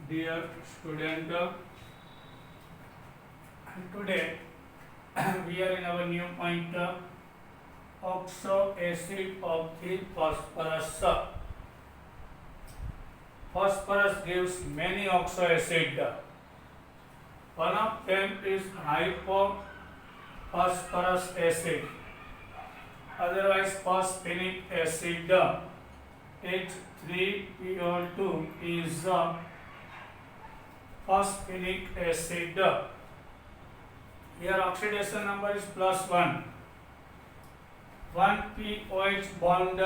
Dear student, today we are in our new point, oxo acid of the phosphorus. Phosphorus gives many oxo acid. One of them is hypophosphorus acid, otherwise phosphinic acid. H3PO2 is phosphinic acid. Here oxidation number is +1. 1 POH bond,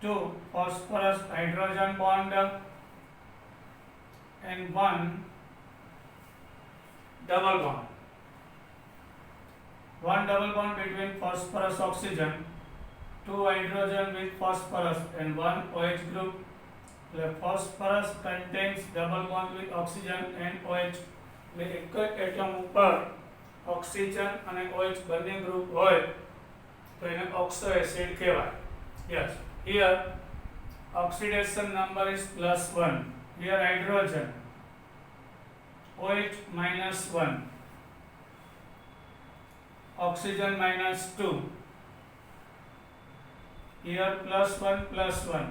2 phosphorus hydrogen bond, and 1 double bond. 1 double bond between phosphorus oxygen, 2 hydrogen with phosphorus, and 1 OH group. The phosphorus contains double bond with oxygen and OH. એટલે એક જ atom ઉપર oxygen અને OH બંને group હોય તો એને oxo acid કહેવાય. Yes, here oxidation number is +1. Here hydrogen OH -1, oxygen -2. Here +1.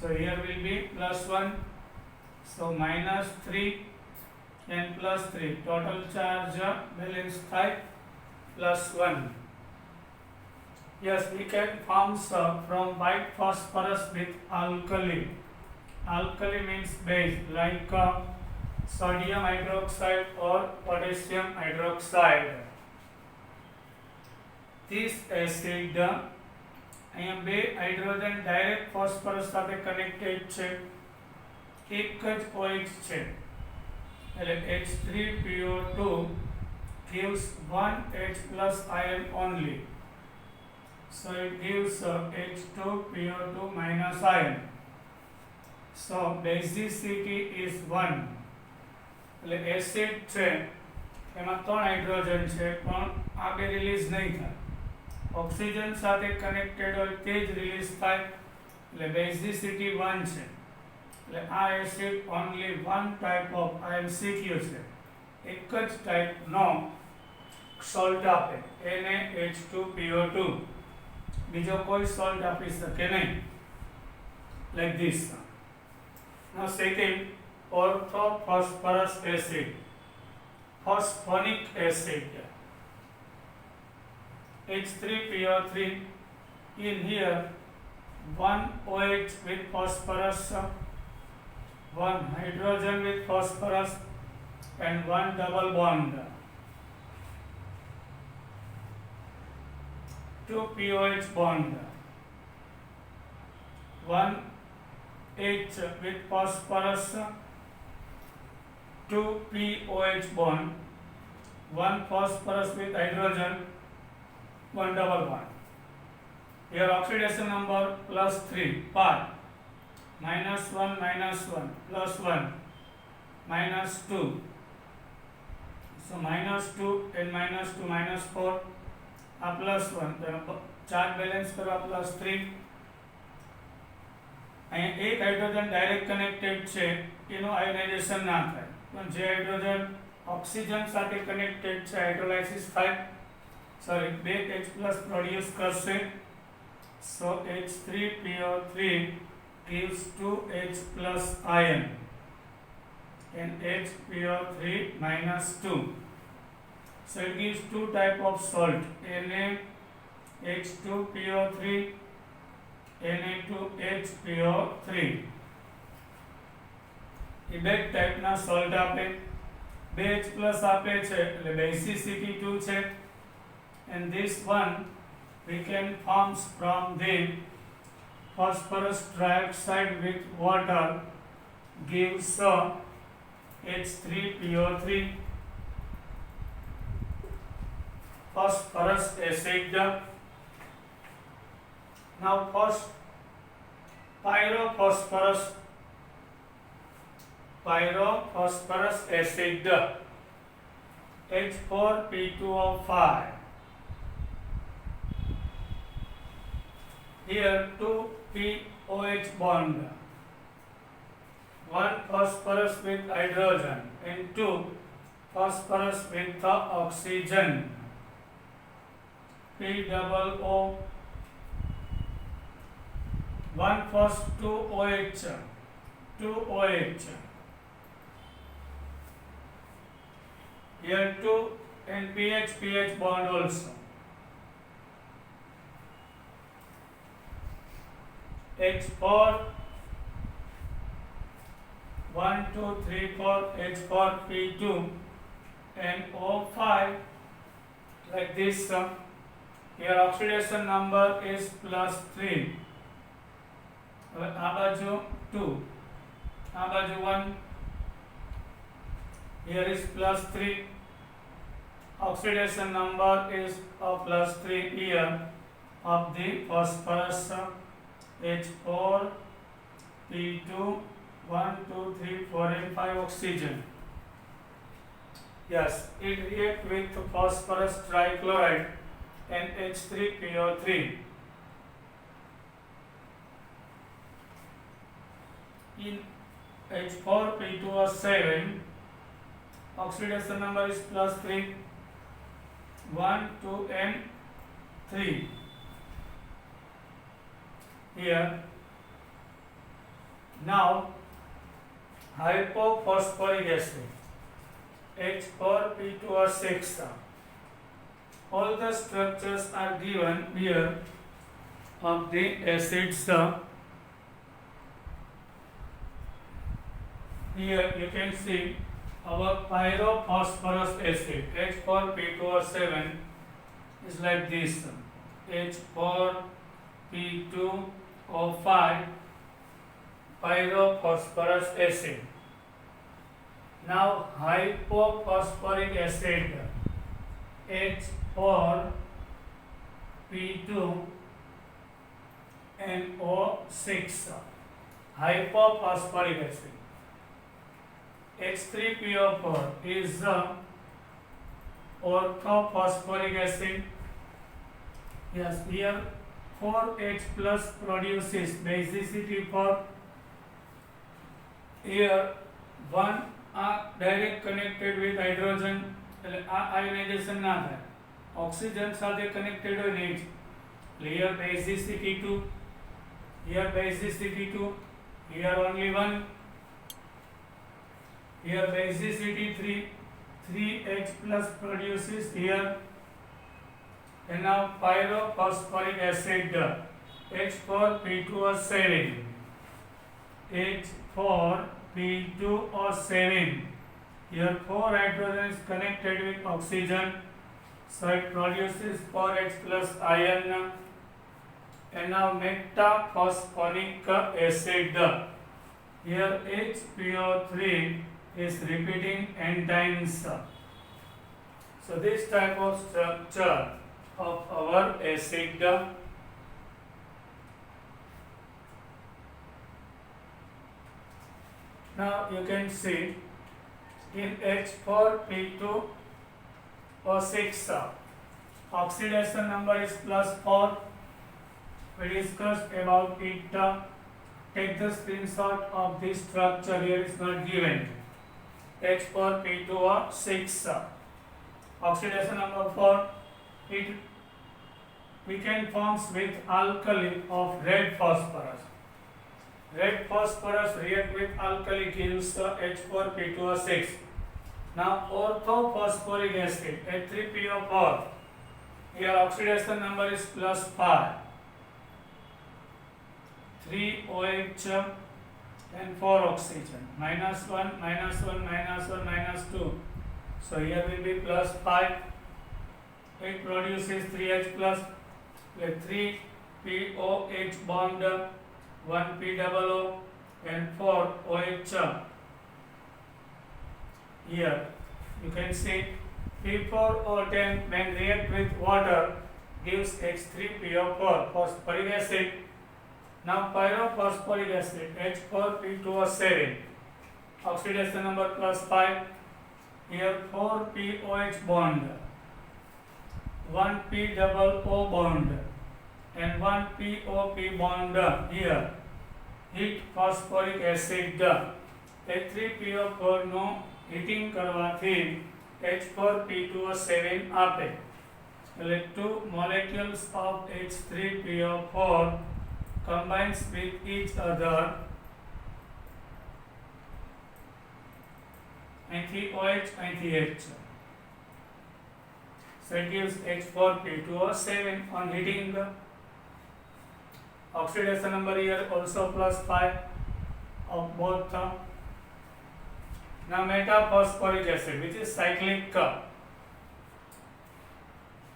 So here will be +1. So -3 and +3. Total charge balance type +1. Yes, we can form from white phosphorus with alkali. Alkali means base, like sodium hydroxide or potassium hydroxide. This acid, અહીંયા બે hydrogen direct phosphorus સાથે connected છે, એક જ OH છે, એટલે H3PO2 gives 1 H plus ion only. So it gives H2PO2 minus ion. So basicity is 1. એટલે acid છે એમાં 3 હાઇડ્રોજન છે પણ આ બે રિલીઝ નહીં થાય, ઓક્સિજન સાથે કનેક્ટેડ હોય તે જ રિલીઝ થાય, એટલે બેઝિસિટી 1 છે. એટલે આ acid only one type of MCQ છે, એક જ ટાઈપનો સોલ્ટ આપે, NaH2PO2, બીજો કોઈ સોલ્ટ આપી શકે નહીં, like this. Now second, orthophosphorus acid, phosphonic acid, H3PO3. In here 1 OH with phosphorus, 1 hydrogen with phosphorus, and 1 double bond, 2 POH bond, 1 H with phosphorus, 2 POH bond, 1 phosphorus with hydrogen, 1 double bond. Here oxidation number +3, part -1 -1 +1 -2. So -2 and -2 -4 +1. Charge balance કરવા +3. અહીંયા એક hydrogen direct connected છે એનું ionisation ના થાય, પણ જે hydrogen oxygen સાથે કનેક્ટેડ છે હાઇડ્રોલાઇસિસ થાય, sorry, 2 H plus પ્રોડ્યુસ કરશે. So H3PO3 gives 2 H plus ion and HPO3 -2. So it gives two type of salt, NaH2PO3, Na2HPO3. એ બે ટાઈપના સોલ્ટ આપે, 2 H plus આપે છે એટલે બેઝિસિટી 2 છે. And this one we can form from the phosphorus trioxide with water gives H3PO3, phosphorus acid. Now first pyrophosphorus acid, H4P2O5. Here 2 POH bond, 1 phosphorus with hydrogen and 2 phosphorus with the oxygen, POO, 1 phos 2 OH, 2 OH, here 2 and PH bond also, H4, 1 2 3 4 H4 P2 and O5, like this. Here oxidation number is +3. હવે આ બાજુ 2, આ બાજુ 1. Here is +3. Oxidation number is +3 here of the phosphorus, H4 P2, 1 2 3 4 and 5 oxygen. Yes, it reacts with phosphorus trichloride and H3PO3. In H4P2O7, oxidation number is +3, 1 2 and 3. Here now hypophosphoric acid, H4P2O6. All the structures are given here of the acids. Here you can see our pyrophosphorus acid, H4P2O7, is like this, H4P2O5 pyrophosphorus acid. Now hypophosphoric acid, H4P2 and O6, hypophosphoric acid. H3PO4 is orthophosphoric acid. Yes, here 4H plus produces basicity 4. Here 1 are direct connected with hydrogen, એટલે આ ionisation ના થાય, oxygen સાથે connected હોય ને. Here basicity 2, here basicity 2, here only 1. Here basicity 3, 3H plus produces here. And now pyrophosphoric acid, H4P2O7, H4P2O7. Here 4 hydrogen is connected with oxygen, so it produces 4H plus ion. And now metaphosphoric acid, here HPO3 is repeating n-times. So this type of structure of our acid. Now you can see in H4P2O6, oxidation number is +4. We discussed about it. Take the screenshot of this structure, here is not given. H4P2O6, oxidation number 4. It weakened forms with alkali of red phosphorus. Red phosphorus react with alkali gives H4P2O6. Now orthophosphoric acid, H3PO4. Here oxidation number is +5. 3 OH and 4 oxygen, -1, -1, -1, -2. So here will be +5. It produces 3H plus, 3 POH bond, 1 POO and 4 OH. Here you can see P4O10 when react with water gives H3PO4 phosphoric acid. Now pyrophosphoric acid, H4P2O7, oxidation number +5. Here 4 POH bond, 1 POO bond and one POP bond here. Heat phosphoric acid H3PO4 no heating કરવાથી H4P2O7 આપે. એટલે 2 molecules of H3PO4 combines with each other. અહીંથી OH, અહીંથી H. So it gives H4P2O7 on heating. Oxidation number here also +5 of both. Now metaphosphoric acid, which is cyclic.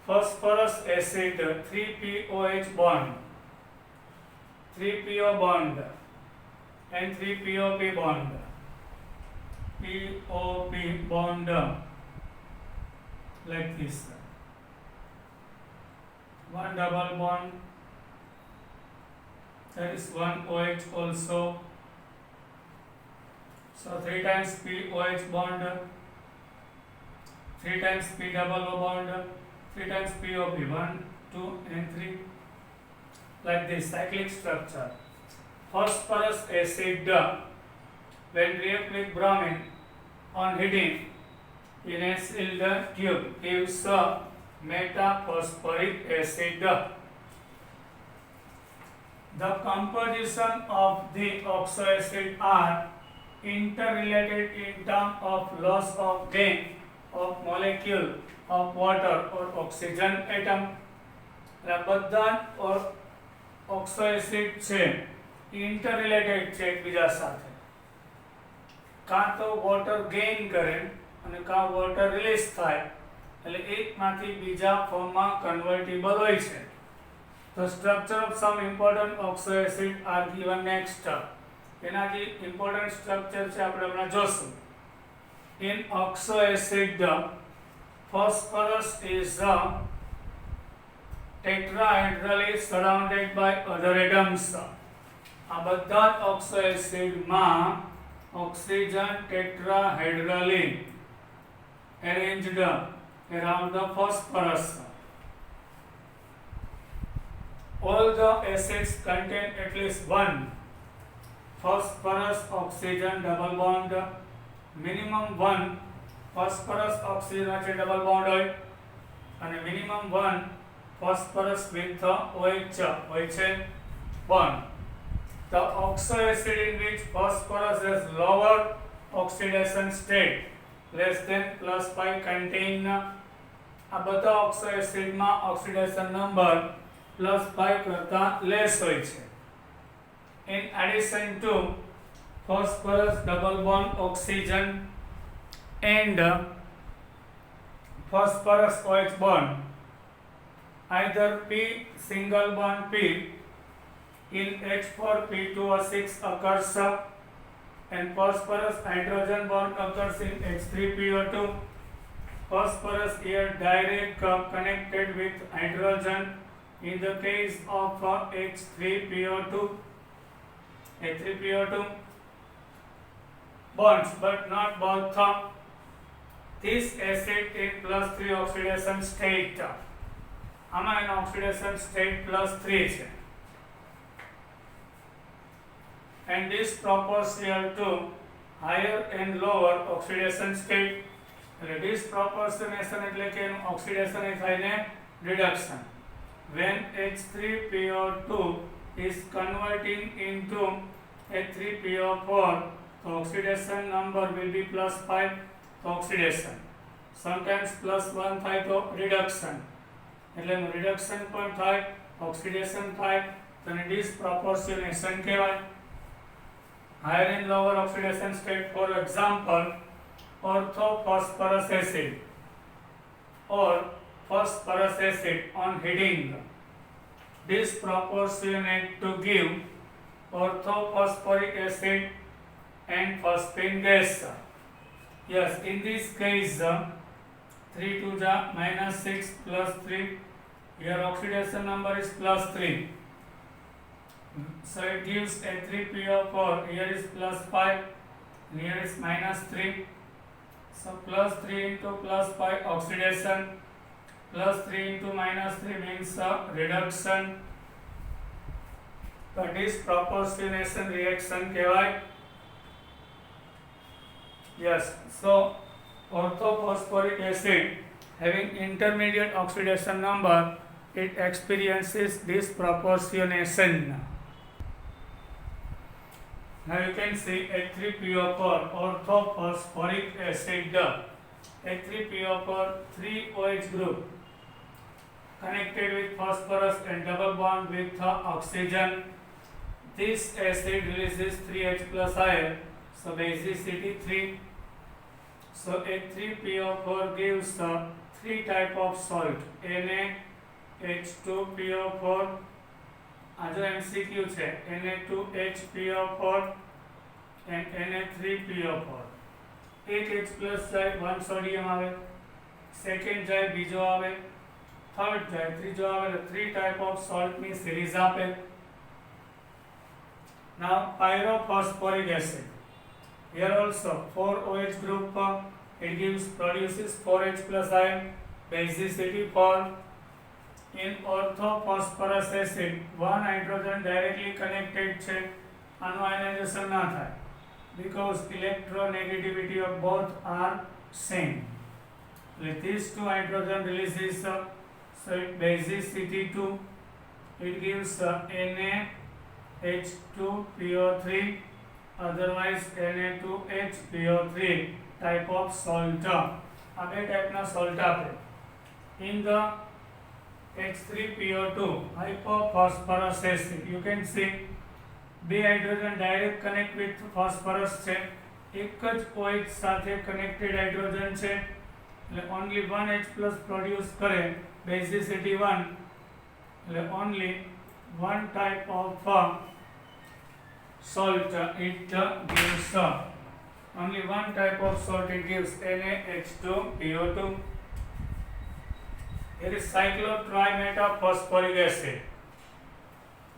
Phosphorus acid 3POH bond, 3PO bond and 3POP bond, POP bond like this. One double bond, there is one OH also. So 3 times POH bond, 3 times P double O bond, 3 times POP, 1, 2 and 3, like this cyclic structure. Phosphorus acid when react with bromine on heating in a sealed tube gives metaphosphoric acid. The composition of the oxoacid are interrelated in terms of loss of gain of molecule of water or oxygen atom. બધા ઓક્સોએસિડ છે ઇન્ટરરિલેટેડ છે એકબીજા સાથે. કાં તો water gain કરે અને કાં વોટર રિલીઝ થાય, એટલે એકમાંથી બીજા ફોર્મમાં કન્વર્ટિબલ હોય છે. The structure of some important oxoacid are given next. એના જે ઇમ્પોર્ટન્ટ સ્ટ્રક્ચર છે આપણે હમણાં જોશું. In oxoacid, phosphorus is tetrahedrally surrounded by other atoms. આ બધા ઓક્સોએસિડમાં oxygen tetrahedrally arranged around the phosphorus. All the acids contain at least one phosphorus oxygen double bond. Minimum one phosphorus oxygen વચ્ચે double bond હોય અને minimum one phosphorus with OH bond. The oxoacid in which phosphorus has lower oxidation state less than +5 contain. આ બધા ઓક્સોએસિડમાં oxidation number +5 કરતા less હોય છે. In addition to phosphorus double bond oxygen and phosphorus OH bond, either P single bond P in H4P2O6 occurs and phosphorus hydrogen bond occurs in H3PO2. Phosphorus here direct connected with hydrogen in the case of H3PO2 bonds, but not both. This acid in +3 oxidation state. આમાં એનો oxidation state +3 છે. And this proportional to higher and lower oxidation state. Disproportionation એટલે કે એનું oxidation એ થાય ને reduction. When H3PO2 is converting into H3PO4, the oxidation number will be +5 to oxidation. Sometimes +1 થાય તો reduction. એટલે reduction પણ થાય, oxidation થાય, તો disproportionation કહેવાય. Higher and lower oxidation state, for example, orthophosphorus acid or phosphorus acid on heating disproportionate to give orthophosphoric acid and phosphine gas. Yes, in this case 3 to the -6 +3. Here oxidation number is +3. So it gives H3PO4. Here is +5. And here is -3. So +3 into +5 oxidation. +3 into -3 means reduction. તો disproportionation reaction કહેવાય. Yes, so orthophosphoric acid having intermediate oxidation number, it experiences disproportionation. Now you can see H3PO4 orthophosphoric acid. H3PO4 3OH group connected with phosphorus and double bond with oxygen. This acid releases 3H plus ion, so basicity 3. So H3PO4 gives three type of salt: NaH2PO4. આ જો MCQ છે, Na2HPO4 and Na3PO4. એક H plus જાય, 1 sodium આવે, second જાય, બીજો આવે, third જાય, ત્રીજો આવે, એટલે 3 type of salt ની series આપે. Now pyrophosphoric acid. Here also 4OH group, it produces 4H plus ion, basicity 4. In orthophosphorus acid, one hydrogen directly connected છે, આનું ionization ના થાય because electronegativity of both are same. With these two hydrogen releases so basicity 2, it gives NaH2PO3, otherwise Na2HPO3 type of salt. આ બે ટાઈપના salt આપે. In the H3PO2 hypophosphorus acid, you can see બે hydrogen direct connect with phosphorus છે, એક જ OH સાથે connected hydrogen છે, એટલે ઓન્લી 1H પ્લસ પ્રોડ્યુસ કરે, બેઝિસિટી 1, એટલે only one type of salt it gives. Only one type of salt it gives, NaH2PO2. Here is cyclotrimetaphosphoric acid.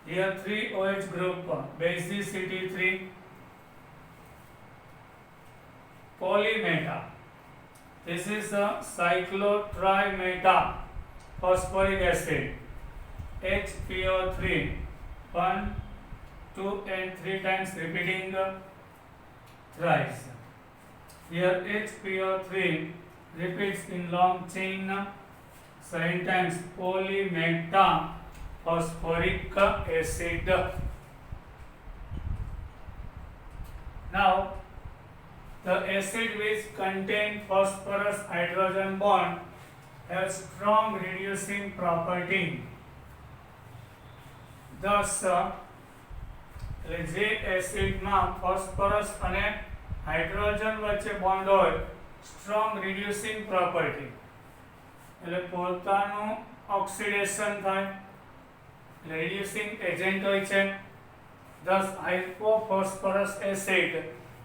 Here 3OH group, basicity 3. Polymeta. This is a cyclotrimetaphosphoric acid. HPO3, 1, 2 and 3 times repeating thrice. Here HPO3 repeats in long chain, 7 times polymetaphosphoric acid. Now the acid which contain phosphorus hydrogen bond has strong reducing property. Thus જે એસિડમાં phosphorus અને hydrogen વચ્ચે bond હોય, strong reducing property, એટલે પોતાનું oxidation થાય, એટલે reducing agent હોય છે. Thus hypophosphorus acid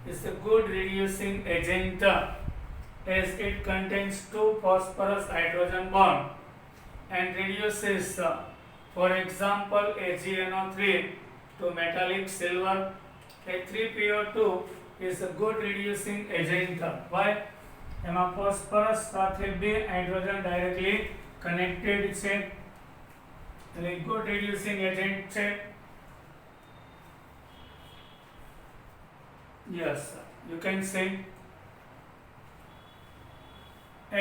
is a good reducing agent as it contains 2 phosphorus hydrogen bond and reduces for example AgNO3 to metallic silver. H3PO2 is a good reducing agent. Why? એમાં phosphorus સાથે બે hydrogen directly connected છે, એટલે good reducing agent છે. Yes, you can say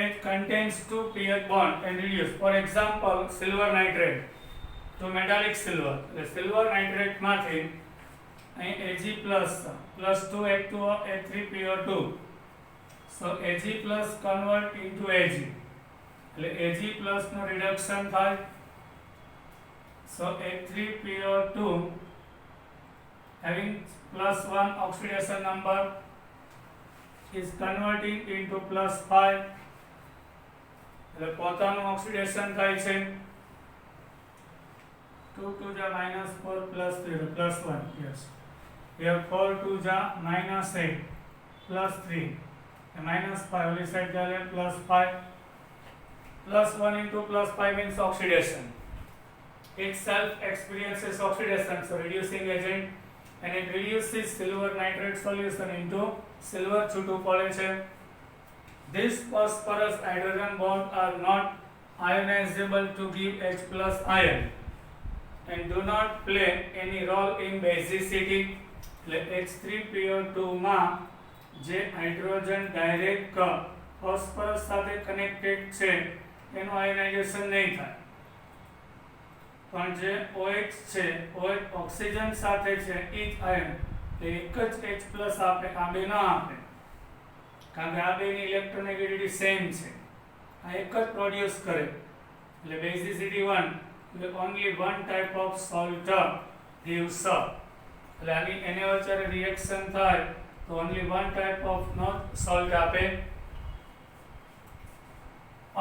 it contains 2 pH bond and reduce. For example, silver nitrate to metallic silver. The silver nitrate માંથી અહીં Ag plus 2H2O H3PO2. So Ag plus convert into Ag. એટલે Ag plus નો reduction થાય. So H3PO2 having plus 1 oxidation number is converting into plus 5. એટલે પોતાનું oxidation થાય છે. 2 to the minus 4 plus 3 plus 1. Yes. Here 4 to the minus 8 plus 3 minus 5. Only side plus 5 plus 1 into plus 5 means oxidation. Itself experiences oxidation, so reducing agent, and it reduces silver nitrate solution into silver છૂટું પડે છે. These phosphorus hydrogen bonds are not ionizable to give H plus ion. and do not play any role in basicity. એટલે H3PO2 માં જે hydrogen direct phosphorus સાથે connected છે એનું આયનાઇઝેશન નહીં થાય, પણ જે OH છે, OH ઓક્સિજન સાથે છે એ જ આયન એટલે એક જ H+ આપે, આ બે ન આપે, કારણ કે આ બેની ઇલેક્ટ્રોનેગેટિવિટી સેમ છે, આ એક જ પ્રોડ્યુસ કરે એટલે બેઝિસિટી 1 એટલે only one type of salt gives up. એટલે આની એને વચ્ચે રિએક્શન થાય તો only one type of not salt આપે.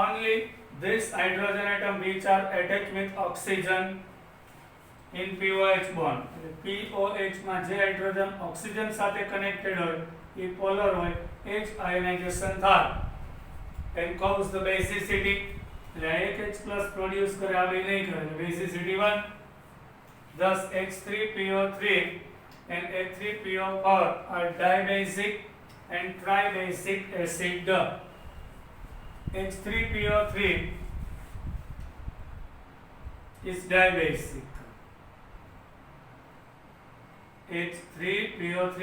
Only this hydrogen atom which are attached with oxygen in POH bond. POH માં જે હાઇડ્રોજન ઓક્સિજન સાથે કનેક્ટેડ હોય એ પોલર હોય એ જ આયનાઇઝેશન થાય and cause the basicity. એટલે એક H+ પ્રોડ્યુસ કરે, આ બે નહીં કરે, basicity 1. Thus H3PO3 and H3PO4 are dibasic and tribasic acid. H3PO3 is dibasic. H3PO3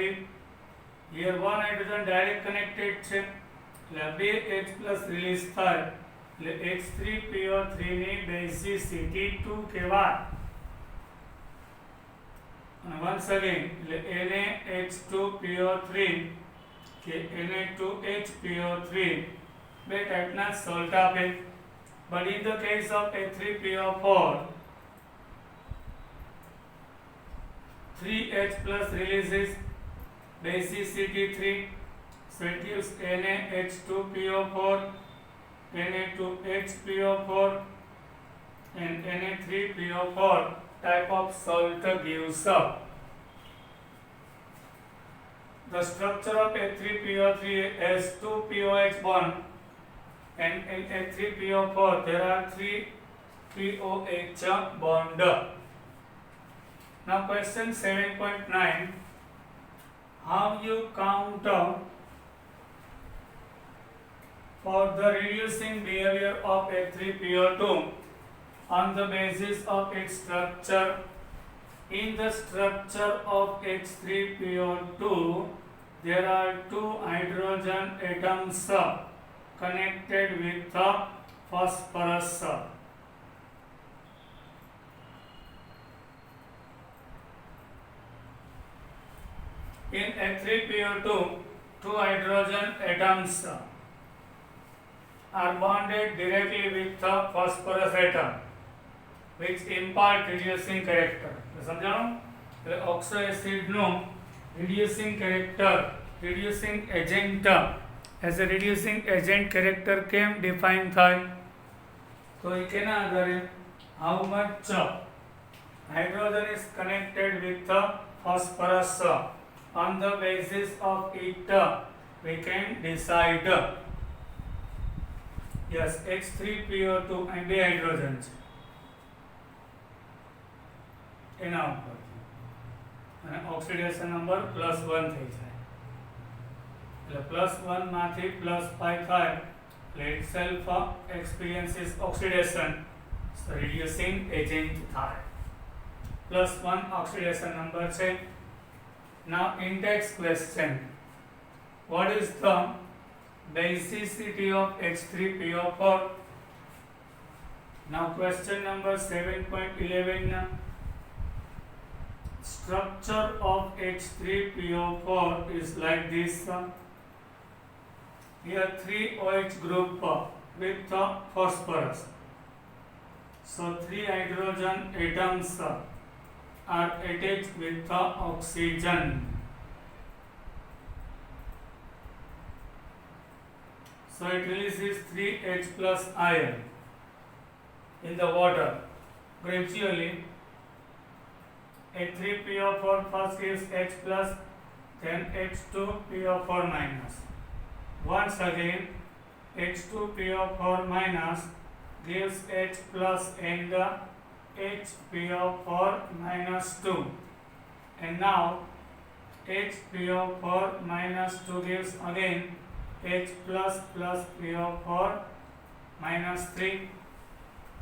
here one hydrogen direct connected છે એટલે બે H+ રિલીઝ થાય એટલે H3PO3 ની બેઝિસિટી 2 કહેવાય. અને once again એટલે NaH2PO3 કે Na2HPO3 બે ટાઈપના સોલ્ટ આપે. But in the case of H3PO4 3H+ releases basicity 3, so it gives NaH2PO4, Na2HPO4 and Na3PO4 type of salt gives up. The structure of H3PO3 has 2 POH bond, and in H3PO4 there are 3 POH bond. Now question 7.9, how you count for the reducing behavior of H3PO2 on the basis of its structure. In the structure of H3PO2 there are 2 hydrogen atoms connected with phosphorus. In H3PO2 2 hydrogen atoms are bonded directly with the phosphorus atom which impart reducing character. સમજાણું? એટલે oxo એસિડનું reducing character, reducing agent as a reducing agent character કેમ define થાય? તો એ કેના આધારે? how much hydrogen is connected with the phosphorus. On the basis of it we can decide. Yes, H3PO2 and બે hydrogen છે એના ઉપર અને ઓક્સિડેશન નંબર +1 થઈ જાય એટલે +1 માંથી +5 થાય એટલે itself experiences oxidation, so reducing agent થાય. +1 oxidation number છે. Now index question, what is the basicity of H3PO4? Now question number 7.11, structure of H3PO4 is like this. Here 3 OH group with phosphorus, so 3 hydrogen atoms are attached with the oxygen. So it releases 3H+ ion in the water. Gradually H3PO4 first gives H+, then H2PO4-. Once again H2PO4- gives H+ and the HPO4-2, and now HPO4-2 gives again H+ plus PO4-3,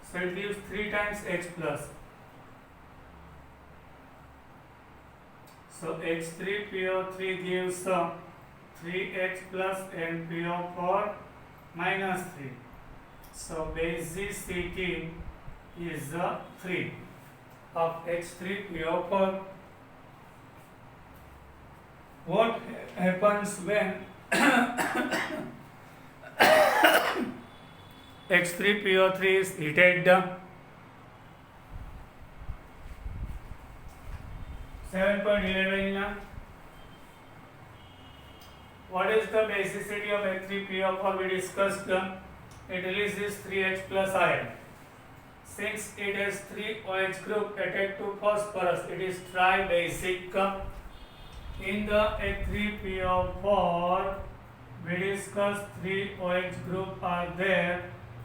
so it gives 3 times H+. So H3PO3 gives 3H plus and PO4 minus 3. So basicity is 3 of H3PO4. What happens when H3PO3 is heated? 7.11. What is the basicity of H3PO4? We discussed. It releases 3H plus ion. Since it has 3 OH group attached to phosphorus, it is tri-basic. In the H3PO4, we discussed 3 OH group are there.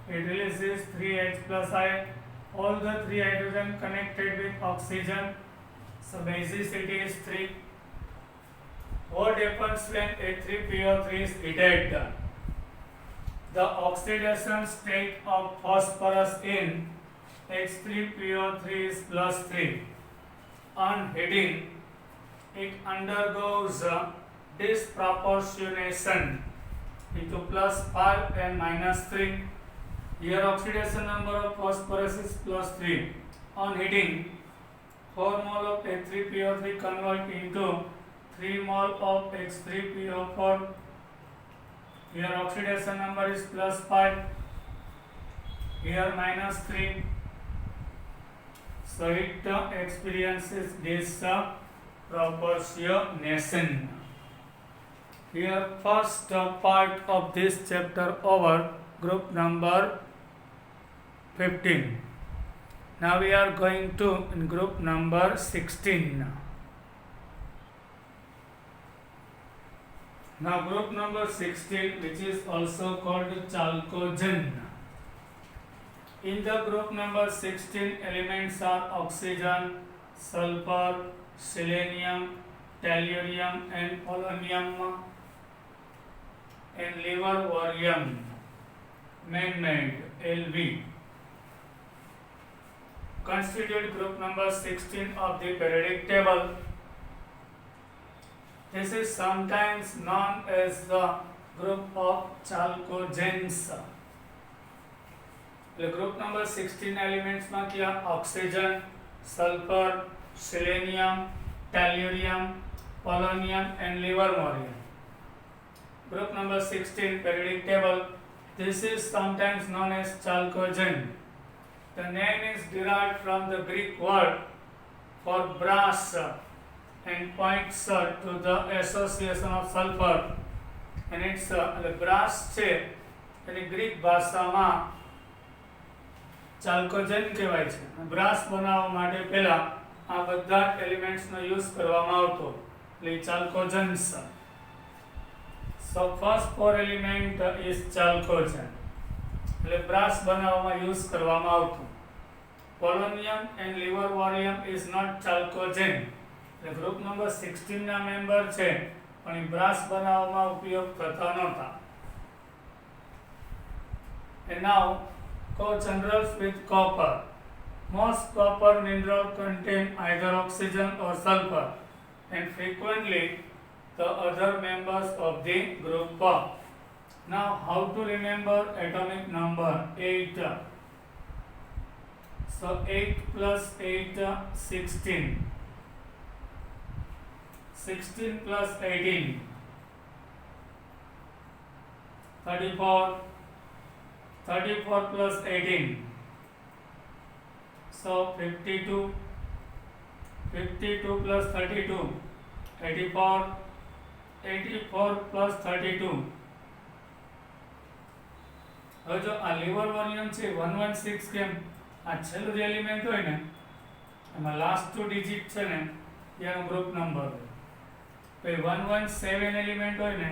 It releases 3H plus ion. All the 3 hydrogen connected with oxygen. So basicity is 3. What happens when H3PO3 is heated? The oxidation state of phosphorus in H3PO3 is plus 3. On heating, it undergoes disproportionation into plus 5 and minus 3. Here oxidation number of phosphorus is plus 3. On heating, 4 mole of H3PO3 convert into 3 mole of H3PO4. Here oxidation number is plus 5. Here minus 3. So it experiences this proportionation. Here first part of this chapter over, group number 15. Now we are going to group number 16. Now group number 16, which is also called chalcogen. In the group number 16, elements are oxygen, sulfur, selenium, tellurium and polonium and liverworium, man-made, LV. Constitute group number 16 of the periodic table. This is sometimes known as the group of chalcogens. The group number 16 elements में क्या oxygen, sulfur, selenium, tellurium, polonium and livermorium. Group number 16 periodic table. This is sometimes known as chalcogen. The name is derived from the Greek word for brass and points to the association of sulfur. And it's the brass છે એની Greek ભાષામાં ચાલ્કોજન કહેવાય છે. Brass બનાવવા માટે પહેલા આ બધા એલિમેન્ટ્સનો use કરવામાં આવતો એટલે ચાલ્કોજન્સ. So first 4 element is chalcogen. એટલે બ્રાસ બનાવવામાં યુઝ કરવામાં આવતું. Polonium and liverworium is not chalcogen. એટલે ગ્રુપ નંબર 16 ના મેમ્બર છે પણ એ બ્રાસ બનાવવામાં ઉપયોગ થતા નહોતા. And now co-generals with copper. Most copper minerals contain either oxygen or sulfur and frequently the other members of the group. Now how to remember atomic number? 8. So 8 plus 8 16. 16 plus 18 34. 34 plus 18 so 52. 52 plus 32 84. 84 plus 32. હવે જો આ liverworium છે 116 કેમ આ છેલ્લું જે element હોય ને એમાં લાસ્ટ 2 ડિજિટ છે ને એનો ગ્રુપ નંબર હોય. તો 117 એલિમેન્ટ હોય ને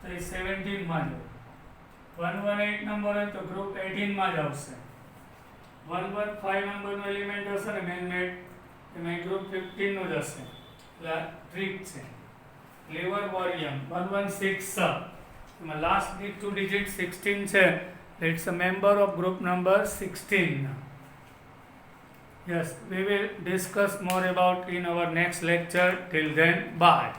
તો એ 17 માં જ હોય. 118 નંબર હોય તો ગ્રુપ 18 માં જ આવશે. 115 નંબરનો એલિમેન્ટ હશે ને મેન મેડ એમાં ગ્રુપ 15 નું જ હશે. એટલે ટ્રીક છે. liverworium 116 એમાં લાસ્ટ 2 ડિજિટ 16 છે. It's a member of group number 16. Yes, we will discuss more about in our next lecture. Till then, bye.